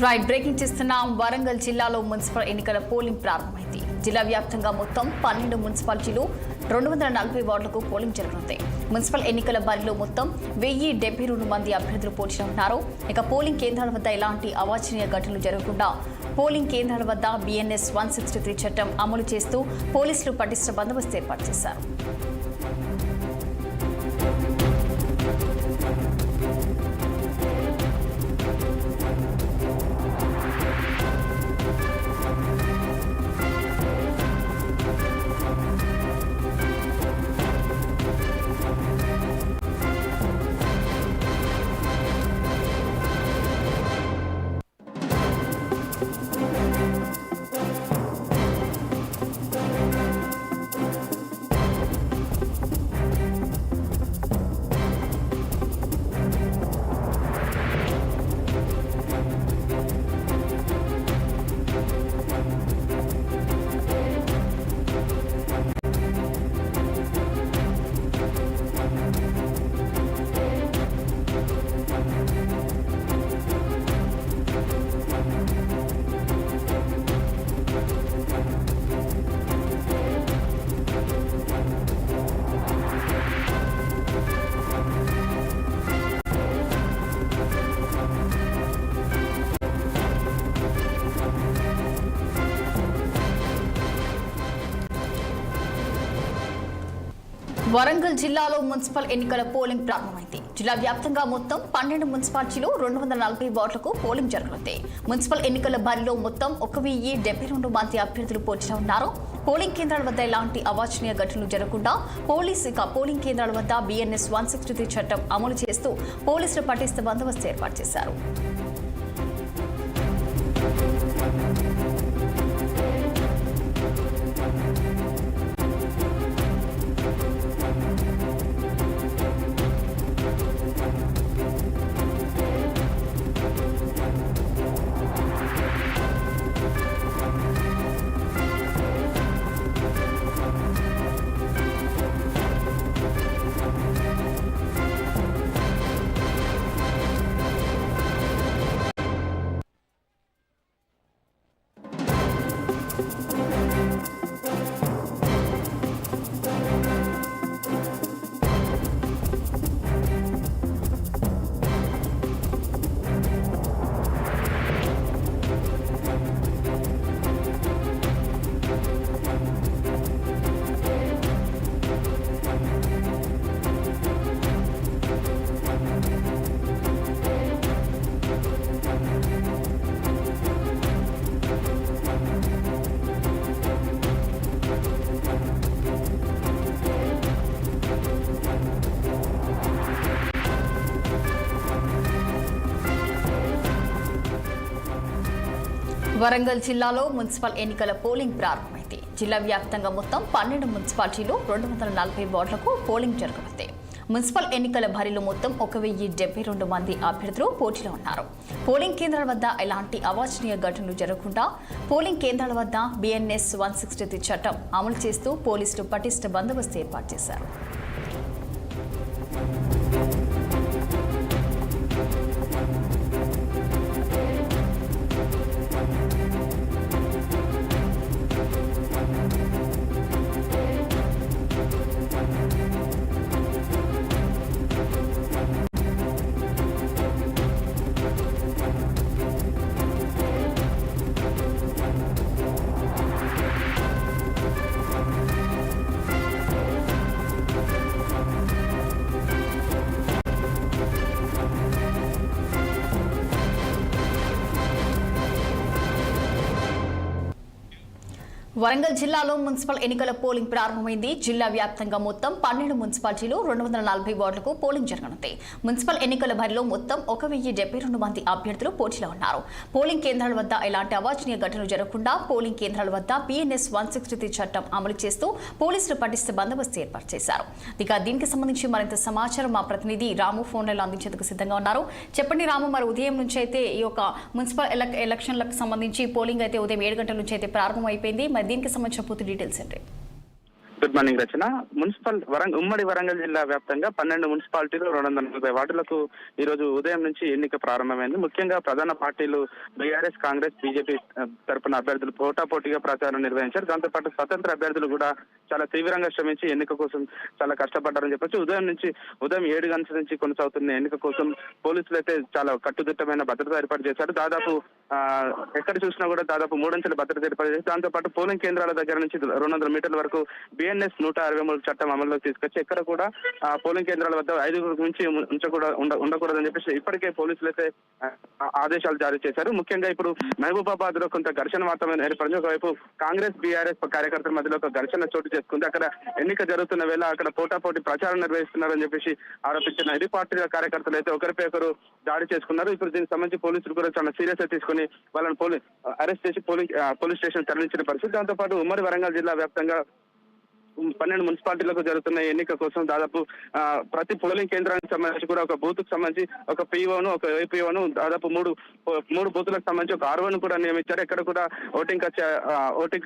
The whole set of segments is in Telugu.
రైట్ బ్రేకింగ్ చేస్తున్నాం. వరంగల్ జిల్లాలో మున్సిపల్ ఎన్నికల పోలింగ్ ప్రారంభమైంది. జిల్లా వ్యాప్తంగా మొత్తం 12 మున్సిపాలిటీలు 240 వార్డులకు పోలింగ్ జరగనుంది. మున్సిపల్ ఎన్నికల బరిలో మొత్తం 1072 మంది అభ్యర్థులు పోటీలో ఉన్నారు. ఇక పోలింగ్ కేంద్రాల వద్ద ఎలాంటి అవాంఛనీయ ఘటనలు జరగకుండా పోలింగ్ కేంద్రాల వద్ద BNS 163 చట్టం అమలు చేస్తూ పోలీసులు పటిష్ట బందోబస్తు ఏర్పాటు చేశారు. వరంగల్ జిల్లాలో మున్సిపల్ ఎన్నికల పోలింగ్ ప్రారంభమైంది. జిల్లా వ్యాప్తంగా మొత్తం 12 మున్సిపాలిటీలు 240 వార్డులకు పోలింగ్ జరగనుంది. మున్సిపల్ ఎన్నికల బరిలో మొత్తం 1072 మంది అభ్యర్థులు పోటీలో ఉన్నారు. పోలింగ్ కేంద్రాల వద్ద ఎలాంటి అవాంఛనీయ ఘటనలు జరగకుండా పోలింగ్ కేంద్రాల వద్ద BNS 163 చట్టం అమలు చేస్తూ పోలీసులు పటిష్ట బందోబస్తు ఏర్పాటు చేశారు. వరంగల్ జిల్లాలో మున్సిపల్ ఎన్నికల పోలింగ్ ప్రారంభమైంది. జిల్లా వ్యాప్తంగా మొత్తం 12 మున్సిపాలిటీలు 240 వార్డులకు పోలింగ్ జరగనుంది. మున్సిపల్ ఎన్నికల బరిలో మొత్తం 1072 మంది అభ్యర్థులు పోటీలో ఉన్నారు. పోలింగ్ కేంద్రాల వద్ద ఎలాంటి అవాంఛనీయ ఘటనలు జరగకుండా పోలింగ్ కేంద్రాల వద్ద BNS 163 చట్టం అమలు చేస్తూ పోలీసులు పటిష్ట బందోబస్తు ఏర్పాటు చేశారు. వరంగల్ జిల్లాలో మున్సిపల్ ఎన్నికల పోలింగ్ ప్రారంభమైంది. జిల్లా వ్యాప్తంగా మొత్తం 12 మున్సిపాలిటీలు 240 వార్డులకు పోలింగ్ జరగనుంది. మున్సిపల్ ఎన్నికల బరిలో మొత్తం 1072 మంది అభ్యర్థులు పోటీలో ఉన్నారు. పోలింగ్ కేంద్రాల వద్ద ఎలాంటి అవాంఛనీయ ఘటనలు జరగకుండా పోలింగ్ కేంద్రాల వద్ద BNS 163 చట్టం అమలు చేస్తూ పోలీసులు పటిష్ట బందోబస్తు ఏర్పాటు చేశారు. ఇక దీనికి సంబంధించి మరింత సమాచారం మా ప్రతినిధి రాము ఫోన్ లైన్లో అందించేందుకు సిద్ధంగా ఉన్నారు. చెప్పండి రాము, మరి ఉదయం నుంచి అయితే ఈ యొక్క మున్సిపల్ ఎలక్షన్లకు సంబంధించి పోలింగ్ అయితే ఉదయం 7 గంటల నుంచి అయితే ప్రారంభం అయిపోయింది. మరి దీనికి సంబంధించిన పూర్తి డీటెయిల్స్ ఏంటి? గుడ్ మార్నింగ్ రచన. ఉమ్మడి వరంగల్ జిల్లా వ్యాప్తంగా 12 మున్సిపాలిటీలు 240 వార్డులకు ఈ రోజు ఉదయం నుంచి ఎన్నిక ప్రారంభమైంది. ముఖ్యంగా ప్రధాన పార్టీలు బీఆర్ఎస్, కాంగ్రెస్, బీజేపీ తరపున అభ్యర్థులు పోటాపోటీగా ప్రచారం నిర్వహించారు. దాంతోపాటు స్వతంత్ర అభ్యర్థులు కూడా చాలా తీవ్రంగా శ్రమించి ఎన్నిక కోసం చాలా కష్టపడ్డారని చెప్పొచ్చు. ఉదయం 7 గంటల నుంచి కొనసాగుతున్న ఎన్నిక కోసం పోలీసులు అయితే చాలా కట్టుదిట్టమైన భద్రత ఏర్పాటు చేశారు. దాదాపు ఎక్కడ చూసినా కూడా దాదాపు 3 అంచెల భద్రత ఏర్పాటు చేశారు. దాంతోపాటు పోలింగ్ కేంద్రాల దగ్గర నుంచి 200 మీటర్ల వరకు బిఎన్ఎస్ 163 చట్టం అమల్లోకి తీసుకొచ్చి ఎక్కడ కూడా పోలింగ్ కేంద్రాల వద్ద 5 నుంచి ఉండకూడదని చెప్పేసి ఇప్పటికే పోలీసులు అయితే ఆదేశాలు జారీ చేశారు. ముఖ్యంగా ఇప్పుడు మహబూబాబాద్ లో కొంత ఘర్షణ వాతావరణం ఏర్పడింది. ఒకవైపు కాంగ్రెస్, బీఆర్ఎస్ కార్యకర్తల మధ్యలో ఒక ఘర్షణ చోటు చేసుకుంది. అక్కడ ఎన్నిక జరుగుతున్న వేళ అక్కడ పోటాపోటీ ప్రచారం నిర్వహిస్తున్నారని చెప్పేసి ఆరోపించిన ఇరు పార్టీల కార్యకర్తలు అయితే ఒకరిపై ఒకరు దాడి చేసుకున్నారు. ఇప్పుడు దీనికి సంబంధించి పోలీసులు కూడా చాలా సీరియస్ గా తీసుకుని వాళ్ళని అరెస్ట్ చేసి పోలీస్ స్టేషన్ తరలించిన పరిస్థితి. దాంతో పాటు ఉమ్మడి వరంగల్ జిల్లా వ్యాప్తంగా 12 మున్సిపాలిటీలకు జరుగుతున్న ఎన్నిక కోసం దాదాపు ప్రతి పోలింగ్ కేంద్రానికి సంబంధించి కూడా ఒక బూత్ కు సంబంధించి ఒక పీఓను, ఒక ఏపీఓను, దాదాపు మూడు బూతులకు సంబంధించి ఒక ఆర్ఓను కూడా నియమించారు. ఎక్కడ కూడా ఓటింగ్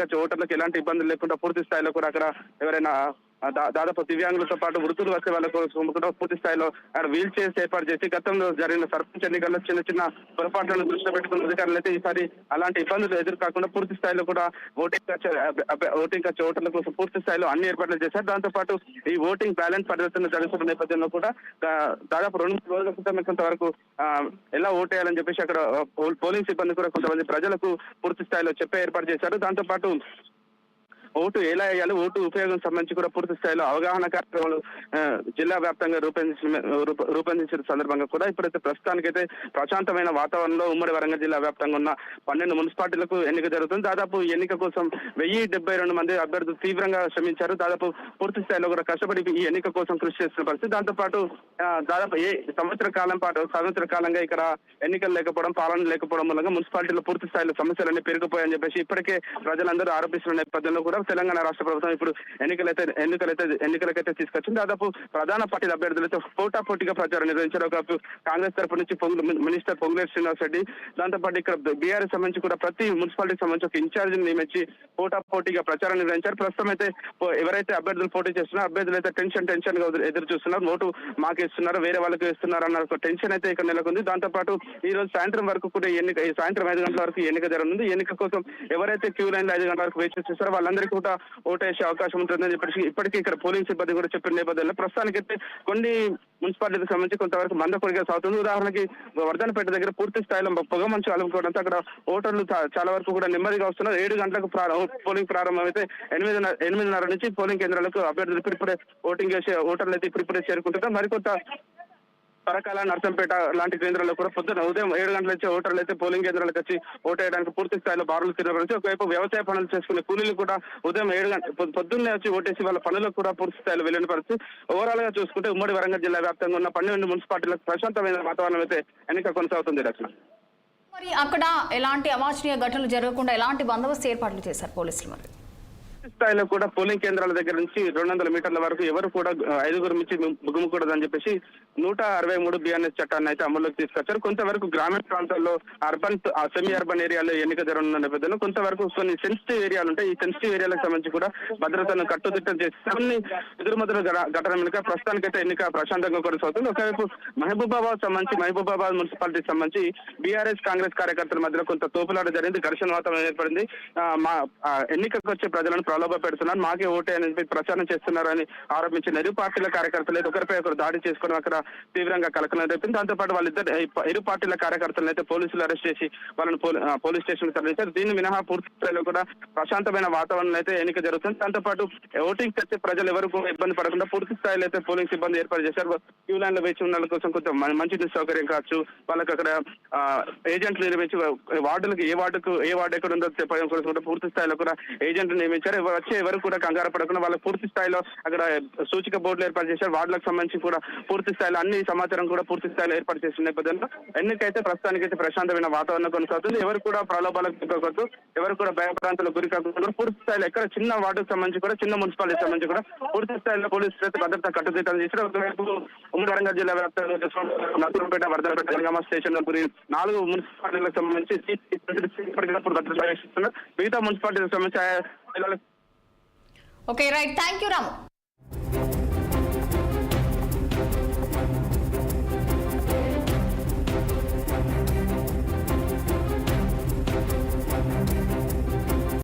ఖర్చు ఓటర్లకు ఎలాంటి ఇబ్బందులు లేకుండా పూర్తి స్థాయిలో కూడా అక్కడ ఎవరైనా దాదాపు దివ్యాంగులతో పాటు వృత్తులు వచ్చే వాళ్ళ కోసం కూడా పూర్తి స్థాయిలో వీల్ చైర్స్ ఏర్పాటు చేసి గతంలో జరిగిన సర్పంచ్ ఎన్నికల్లో చిన్న పొరపాట్లను దృష్టిలో పెట్టుకున్న అధికారులు అయితే ఈసారి అలాంటి ఇబ్బందులు ఎదురుకాకుండా పూర్తి స్థాయిలో కూడా ఓటింగ్ ఖర్చు ఓటర్ల కోసం పూర్తి స్థాయిలో అన్ని ఏర్పాట్లు చేశారు. దాంతో పాటు ఈ ఓటింగ్ బ్యాలెన్స్ పరివర్తన జరుగుతున్న నేపథ్యంలో కూడా దాదాపు 2 రోజుల క్రితం కొంతవరకు ఎలా ఓటేయాలని చెప్పేసి అక్కడ పోలింగ్ సిబ్బంది కూడా కొంతమంది ప్రజలకు పూర్తి స్థాయిలో చెప్పే ఏర్పాటు చేశారు. దాంతో పాటు ఓటు ఎలా వేయాలి, ఓటు ఉపయోగం సంబంధించి కూడా పూర్తి స్థాయిలో అవగాహన కార్యక్రమాలు జిల్లా వ్యాప్తంగా రూపొందించిన సందర్భంగా కూడా ఇప్పుడైతే ప్రస్తుతానికైతే ప్రశాంతమైన వాతావరణంలో ఉమ్మడి వరంగల్ జిల్లా వ్యాప్తంగా ఉన్న 12 మున్సిపాలిటీలకు ఎన్నిక జరుగుతుంది. దాదాపు ఎన్నిక కోసం 1072 మంది అభ్యర్థులు తీవ్రంగా శ్రమించారు. దాదాపు పూర్తి స్థాయిలో కూడా కష్టపడి ఈ ఎన్నిక కోసం కృషి చేస్తున్న పరిస్థితి. దాంతో పాటు దాదాపు సంవత్సర కాలంగా ఇక్కడ ఎన్నికలు లేకపోవడం, పాలన లేకపోవడం వల్ల మున్సిపాలిటీలో పూర్తి స్థాయిలో సమస్యలన్నీ పెరిగిపోయాయని చెప్పేసి ఇప్పటికే ప్రజలందరూ ఆరోపిస్తున్న నేపథ్యంలో కూడా తెలంగాణ రాష్ట్ర ప్రభుత్వం ఇప్పుడు ఎన్నికలకైతే తీసుకొచ్చింది. దాదాపు ప్రధాన పార్టీల అభ్యర్థులతో పోటాపోటీగా ప్రచారం నిర్వహించారు. ఒక కాంగ్రెస్ తరపు నుంచి మినిస్టర్ పొంగులేటి శ్రీనివాస్ రెడ్డి, దాంతోపాటు ఇక్కడ బీఆర్ఎస్ సంబంధించి కూడా ప్రతి మున్సిపాలిటీకి సంబంధించి ఒక ఇన్ఛార్జిని నియమించి పోటాపోటీగా ప్రచారం నిర్వహించారు. ప్రస్తుతం అయితే ఎవరైతే అభ్యర్థులు పోటీ చేస్తున్నారో అభ్యర్థులు అయితే టెన్షన్ గా ఎదురు చూస్తున్నారు. ఓటు మాకు ఇస్తున్నారు, వేరే వాళ్ళకి ఇస్తున్నారు అన్న ఒక టెన్షన్ అయితే ఇక్కడ నెలకొంది. దాంతో పాటు ఈ రోజు సాయంత్రం వరకు కూడా సాయంత్రం 5 గంటల వరకు ఎన్నిక జరగనుంది. ఎన్నిక కోసం ఎవరైతే క్యూ లైన్ లో 5 గంటల వరకు వేచి చూస్తారో వాళ్ళందరికీ కూడా ఓటేసే అవకాశం ఉంటుందని చెప్పేసి ఇప్పటికీ ఇక్కడ పోలింగ్ సిబ్బంది కూడా చెప్పిన నేపథ్యంలో ప్రస్తుతానికైతే కొన్ని మున్సిపాలిటీలకు సంబంధించి కొంతవరకు మందకొడిగా సాగుతుంది. ఉదాహరణకి వర్ధనపేట దగ్గర పూర్తి స్థాయిలో పొగ మంచు అలుముకోవడంతో అక్కడ ఓటర్లు చాలా వరకు కూడా నెమ్మదిగా వస్తున్నారు. 7 గంటలకు పోలింగ్ ప్రారంభమైతే 8:30 నుంచి పోలింగ్ కేంద్రాలకు అభ్యర్థులు ఇప్పుడిప్పుడే ఓటింగ్ చేసే ఓటర్లు అయితే ఇప్పుడిప్పుడే చేరుకుంటున్నారు. మరికొంత పరకాల, నర్సంపేట లాంటి కేంద్రాల్లో కూడా ఉదయం 7 గంటల నుంచి ఓటర్లు అయితే పోలింగ్ కేంద్రాలకు వచ్చి ఓటేయడానికి పూర్తి స్థాయిలో బారులు తిరగడానికి ఒకవైపు వ్యవసాయ పనులు చేసుకునే కూలీలు కూడా ఉదయం 7 గంటల పొద్దున్నే వచ్చి ఓటేసి వాళ్ళ పనులకు కూడా పూర్తి స్థాయిలో వెళ్ళిన పరిస్థితి. ఓవరాల్ గా చూసుకుంటే ఉమ్మడి వరంగల్ జిల్లా వ్యాప్తంగా ఉన్న 12 మున్సిపాలిటీలకు ప్రశాంతమైన వాతావరణం అయితే ఎన్నిక కొనసాగుతుంది. రచన, మరి అక్కడ ఎలాంటి అవాంఛనీయ ఘటనలు జరగకుండా ఎలాంటి బందోబస్తు ఏర్పాట్లు చేశారు పోలీసులు? మరి స్థాయిలో కూడా పోలింగ్ కేంద్రాల దగ్గర నుంచి 200 మీటర్ల వరకు ఎవరు కూడా 5 నుంచి ముగ్గుమకూడదని చెప్పేసి 163 బిఎన్ఎస్ చట్టాన్ని అయితే అమల్లోకి తీసుకొచ్చారు. కొంతవరకు గ్రామీణ ప్రాంతాల్లో సెమీ అర్బన్ ఏరియాలో ఎన్నిక జరగనున్న నేపథ్యంలో కొంతవరకు కొన్ని సెన్సిటివ్ ఏరియాలు ఉంటాయి. ఈ సెన్సిటివ్ ఏరియాలకు సంబంధించి కూడా భద్రతను కట్టుదిట్టం చేసి కొన్ని ఎదురుమదురు ఘటన వెనుక ప్రస్తుతానికైతే ఎన్నిక ప్రశాంతంగా కొనసాగుతుంది. ఒకవైపు మహబూబాబాద్ మున్సిపాలిటీకి సంబంధించి బీఆర్ఎస్, కాంగ్రెస్ కార్యకర్తల మధ్యలో కొంత తోపులాట జరిగింది, ఘర్షణ వాతావరణం ఏర్పడింది. ఎన్నికకు వచ్చే ప్రజలను ప్రలోభ పెడుతున్నారు, మాకే ఓటే అని ప్రచారం చేస్తున్నారని ఆరోపించిన ఇరు పార్టీల కార్యకర్తలు అయితే ఒకరిపై ఒకరు దాడి చేసుకుని అక్కడ తీవ్రంగా కలకలం రేపింది. దాంతో పాటు ఇరు పార్టీల కార్యకర్తలను అయితే పోలీసులు అరెస్ట్ చేసి వాళ్ళని పోలీస్ స్టేషన్ కు తరలించారు. దీన్ని మినహా పూర్తి స్థాయిలో కూడా ప్రశాంతమైన వాతావరణం అయితే ఎన్నిక జరుగుతుంది. దాంతో పాటు ఓటింగ్ చేసే ప్రజలు ఎవరు కూడా ఇబ్బంది పడకుండా పూర్తి స్థాయిలో అయితే పోలింగ్ సిబ్బంది ఏర్పాటు చేశారు. క్యూ లైన్ లో వేచి ఉన్న కోసం కొంచెం మంచి సౌకర్యం కావచ్చు, వాళ్ళకి అక్కడ ఏజెంట్లు నిర్మించి వార్డులకు ఏ వార్డు ఎక్కడ ఉందో చెప్పడం కోసం కూడా పూర్తి స్థాయిలో కూడా ఏజెంట్లు నియమించారు. వచ్చే ఎవరు కూడా కంగారు పడకుండా వాళ్ళకి పూర్తి స్థాయిలో అక్కడ సూచిక బోర్డులు ఏర్పాటు చేశారు. వార్డులకు సంబంధించి కూడా పూర్తి స్థాయిలో అన్ని సమాచారం కూడా పూర్తి స్థాయిలో ఏర్పాటు చేసిన నేపథ్యంలో ఎన్నికైతే ప్రస్తుతానికైతే ప్రశాంతమైన వాతావరణం కొనసాగుతుంది. ఎవరు కూడా ప్రలోభాలకు గురికాకూడదు, ఎవరు కూడా భయప్రాంతాలకు గురికాకుండా పూర్తి స్థాయిలో ఎక్కడ చిన్న వార్డుకు సంబంధించి కూడా చిన్న మున్సిపాలిటీ సంబంధించి కూడా పూర్తి స్థాయిలో పోలీసులు అయితే భద్రత కట్టుదిట్టం చేశారు. ఒకవైపు ఉమ్మడి వరంగల్ జిల్లా వ్యాప్తంగా నర్సంపేట, వర్ధనపేట, జనగామ స్టేషన్ 4 మున్సిపాలిటీలకు సంబంధించి ఇప్పటికప్పుడు భద్రత వహిస్తున్నారు. మిగతా మున్సిపాలిటీలకు సంబంధించి okay right, thank you Ramu.